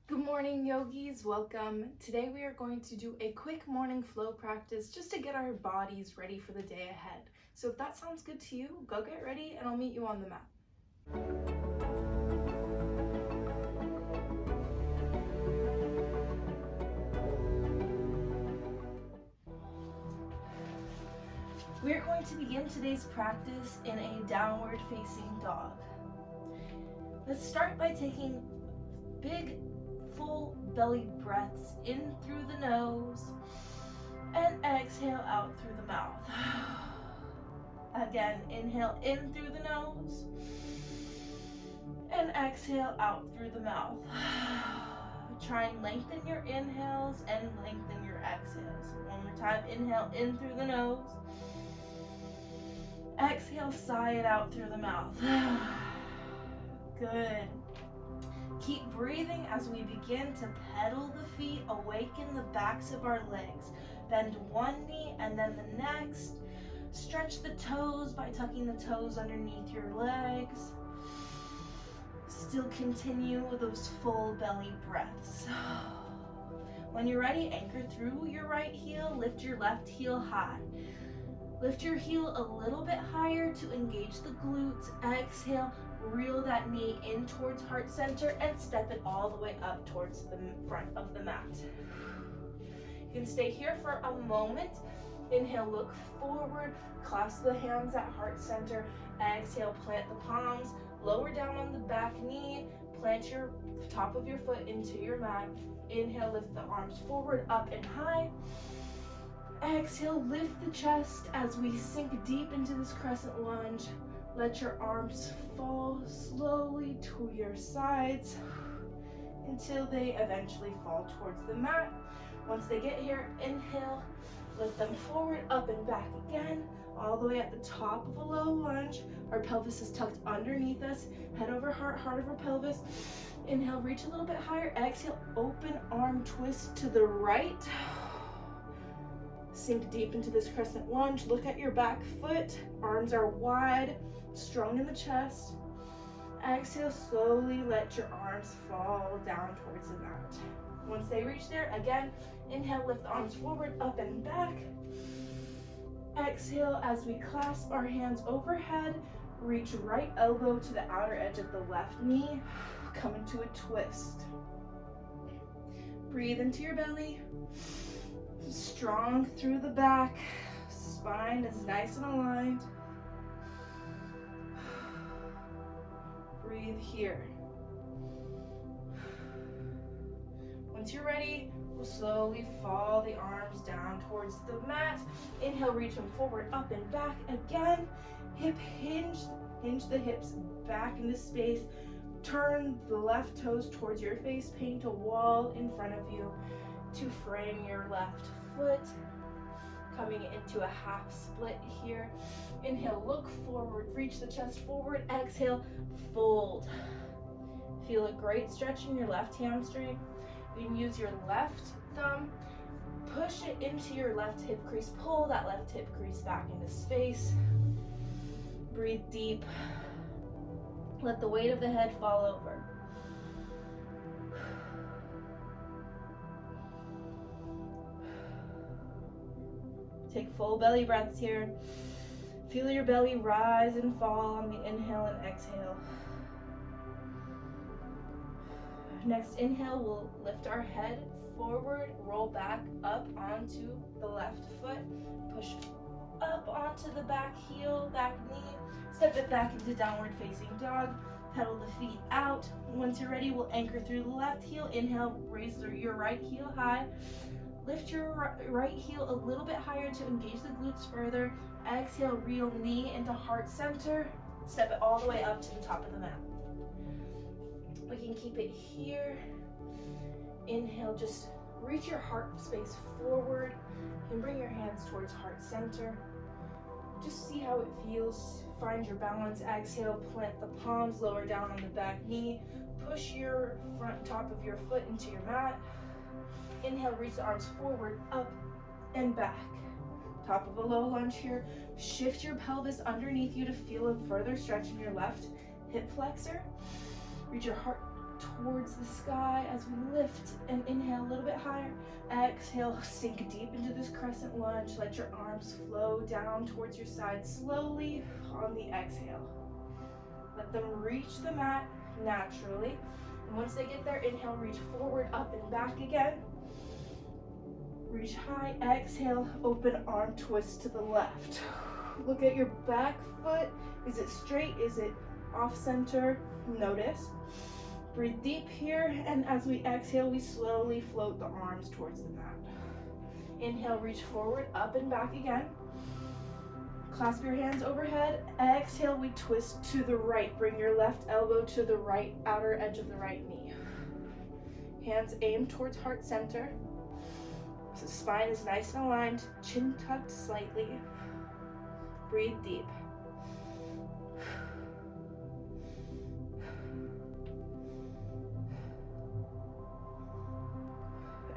Good morning, yogis. Welcome. Today we are going to do a quick morning flow practice just to get our bodies ready for the day ahead. So if that sounds good to you, go get ready and I'll meet you on the mat. We are going to begin today's practice in a downward facing dog. Let's start by taking big, full belly breaths in through the nose and exhale out through the mouth. Again, inhale in through the nose and exhale out through the mouth. Try and lengthen your inhales and lengthen your exhales. One more time, inhale in through the nose. Exhale, sigh it out through the mouth. Good. Keep breathing as we begin to pedal the feet, awaken the backs of our legs. Bend one knee and then the next. Stretch the toes by tucking the toes underneath your legs. Still continue with those full belly breaths. When you're ready, anchor through your right heel, lift your left heel high. Lift your heel a little bit higher to engage the glutes. Exhale, reel that knee in towards heart center and step it all the way up towards the front of the mat. You can stay here for a moment. Inhale, look forward, clasp the hands at heart center. Exhale, plant the palms, lower down on the back knee, plant your top of your foot into your mat. Inhale, lift the arms forward, up and high. Exhale, lift the chest as we sink deep into this crescent lunge. Let your arms fall slowly to your sides until they eventually fall towards the mat. Once they get here, inhale, lift them forward, up and back again, all the way at the top of a low lunge. Our pelvis is tucked underneath us, head over heart, heart over pelvis. Inhale, reach a little bit higher. Exhale, open arm twist to the right. Sink deep into this crescent lunge. Look at your back foot. Arms are wide, strong in the chest. Exhale, slowly let your arms fall down towards the mat. Once they reach there, again, inhale, lift the arms forward, up and back. Exhale, as we clasp our hands overhead, reach right elbow to the outer edge of the left knee. Come into a twist. Breathe into your belly. Strong through the back. Spine is nice and aligned. Breathe here. Once you're ready, we'll slowly fall the arms down towards the mat. Inhale, reach them forward, up and back again. Hip hinge the hips back into space. Turn the left toes towards your face. Paint a wall in front of you to frame your left foot. Coming into a half split here. Inhale, look forward, reach the chest forward. Exhale, fold. Feel a great stretch in your left hamstring. You can use your left thumb, push it into your left hip crease, pull that left hip crease back into space. Breathe deep. Let the weight of the head fall over. Take full belly breaths here. Feel your belly rise and fall on the inhale and exhale. Next inhale, we'll lift our head forward, roll back up onto the left foot, push up onto the back heel, back knee, step it back into downward facing dog, pedal the feet out. Once you're ready, we'll anchor through the left heel. Inhale, raise your right heel high. Lift your right heel a little bit higher to engage the glutes further. Exhale, reel knee into heart center. Step it all the way up to the top of the mat. We can keep it here. Inhale, just reach your heart space forward. You can bring your hands towards heart center. Just see how it feels. Find your balance. Exhale, plant the palms lower down on the back knee. Push your front top of your foot into your mat. Inhale, reach the arms forward, up and back. Top of a low lunge here. Shift your pelvis underneath you to feel a further stretch in your left hip flexor. Reach your heart towards the sky as we lift and inhale a little bit higher. Exhale, sink deep into this crescent lunge. Let your arms flow down towards your side slowly on the exhale. Let them reach the mat naturally. And once they get there, inhale, reach forward, up and back again. Reach high, exhale, open arm twist to the left. Look at your back foot. Is it straight? Is it off center? Notice. Breathe deep here, and as we exhale, we slowly float the arms towards the mat. Inhale, reach forward, up and back again. Clasp your hands overhead. Exhale, we twist to the right. Bring your left elbow to the right outer edge of the right knee. Hands aim towards heart center. So spine is nice and aligned, chin tucked slightly. Breathe deep.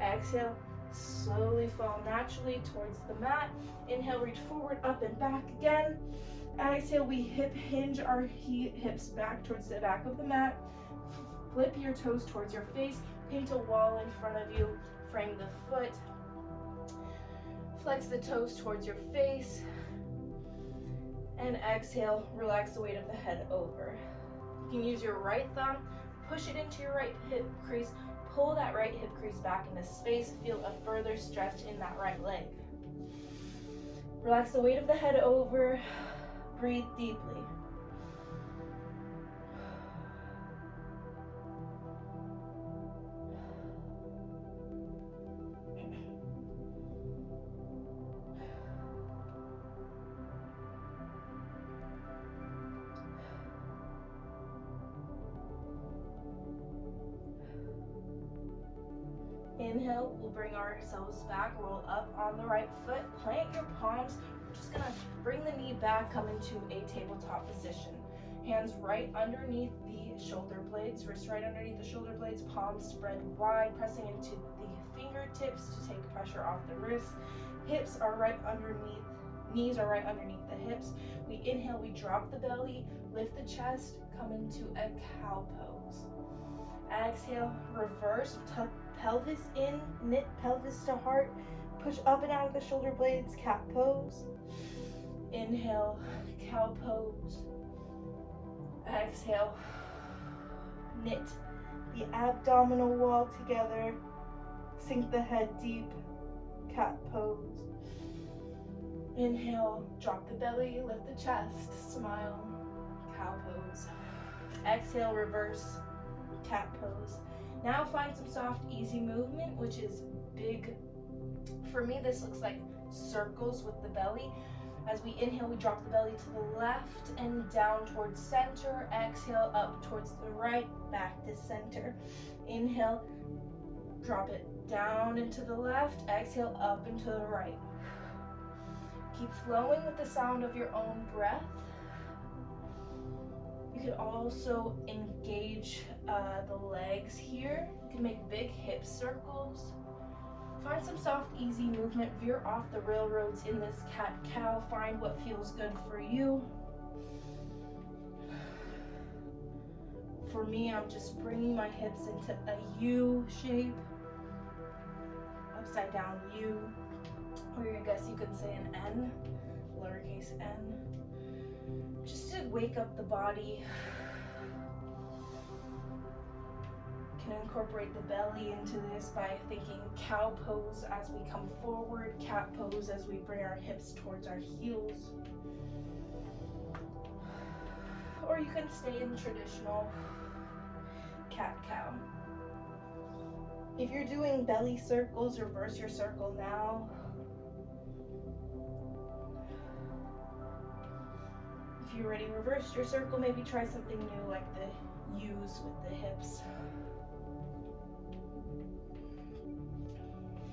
Exhale, slowly fall naturally towards the mat. Inhale, reach forward, up and back again. Exhale, we hip hinge our hips back towards the back of the mat. Flip your toes towards your face. Paint a wall in front of you. Frame the foot. Flex the toes towards your face. And exhale, relax the weight of the head over. You can use your right thumb, push it into your right hip crease. Pull that right hip crease back into space. Feel a further stretch in that right leg. Relax the weight of the head over. Breathe deeply. Inhale, we'll bring ourselves back, roll up on the right foot, plant your palms. We're just gonna bring the knee back, come into a tabletop position. Hands right underneath the shoulder blades, wrists right underneath the shoulder blades, palms spread wide, pressing into the fingertips to take pressure off the wrists. Hips are right underneath, knees are right underneath the hips. We inhale, we drop the belly, lift the chest, come into a cow pose. Exhale, reverse, tuck pelvis in, knit pelvis to heart, push up and out of the shoulder blades, cat pose. Inhale, cow pose. Exhale, knit the abdominal wall together, sink the head deep, cat pose. Inhale, drop the belly, lift the chest, smile, cow pose. Exhale, reverse, cat pose. Now find some soft, easy movement, which is big. For me, this looks like circles with the belly. As we inhale, we drop the belly to the left and down towards center. Exhale, up towards the right, back to center. Inhale, drop it down into the left. Exhale, up into the right. Keep flowing with the sound of your own breath. You could also engage the legs here. You can make big hip circles. Find some soft, easy movement. Veer off the railroads in this cat-cow. Find what feels good for you. For me, I'm just bringing my hips into a U shape. Upside down U. Or I guess you could say an N, lowercase n. Just to wake up the body. You can incorporate the belly into this by thinking cow pose as we come forward, cat pose as we bring our hips towards our heels. Or you can stay in traditional cat-cow. If you're doing belly circles, reverse your circle now. If you already reversed your circle, maybe try something new like the U's with the hips.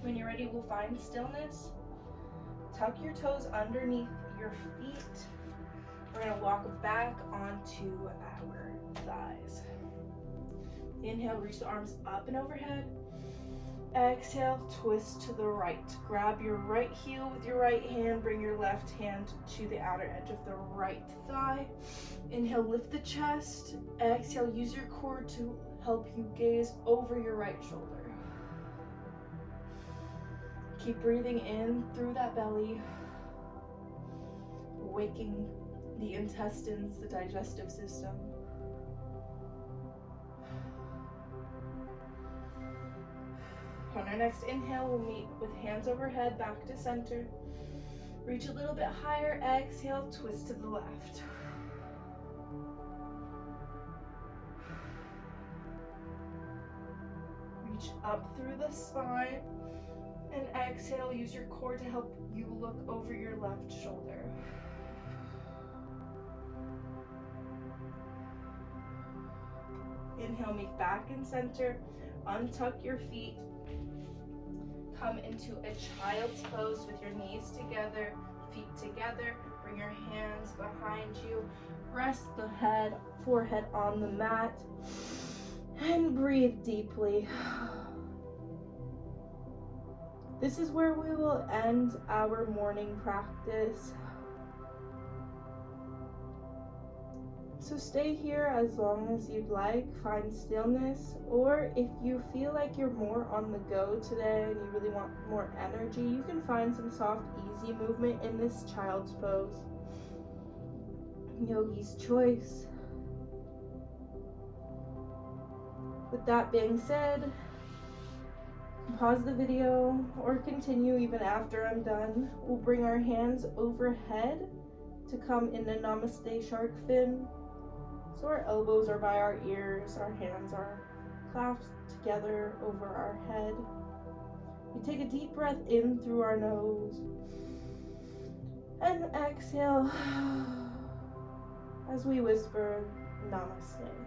When you're ready, we'll find stillness. Tuck your toes underneath your feet. We're gonna walk back onto our thighs. Inhale, reach the arms up and overhead. Exhale, twist to the right. Grab your right heel with your right hand. Bring your left hand to the outer edge of the right thigh. Inhale, lift the chest. Exhale, use your core to help you gaze over your right shoulder. Keep breathing in through that belly, waking the intestines, the digestive system. On our next inhale, we'll meet with hands overhead, back to center. Reach a little bit higher. Exhale, twist to the left. Reach up through the spine. And exhale, use your core to help you look over your left shoulder. Inhale, meet back in center. Untuck your feet. Come into a child's pose with your knees together, feet together. Bring your hands behind you. Rest the head, forehead on the mat. And breathe deeply. This is where we will end our morning practice. So stay here as long as you'd like, find stillness, or if you feel like you're more on the go today and you really want more energy, you can find some soft, easy movement in this child's pose. Yogi's choice. With that being said, pause the video or continue even after I'm done. We'll bring our hands overhead to come in a Namaste Shark Fin. So our elbows are by our ears, our hands are clasped together over our head. We take a deep breath in through our nose and exhale as we whisper Namaste.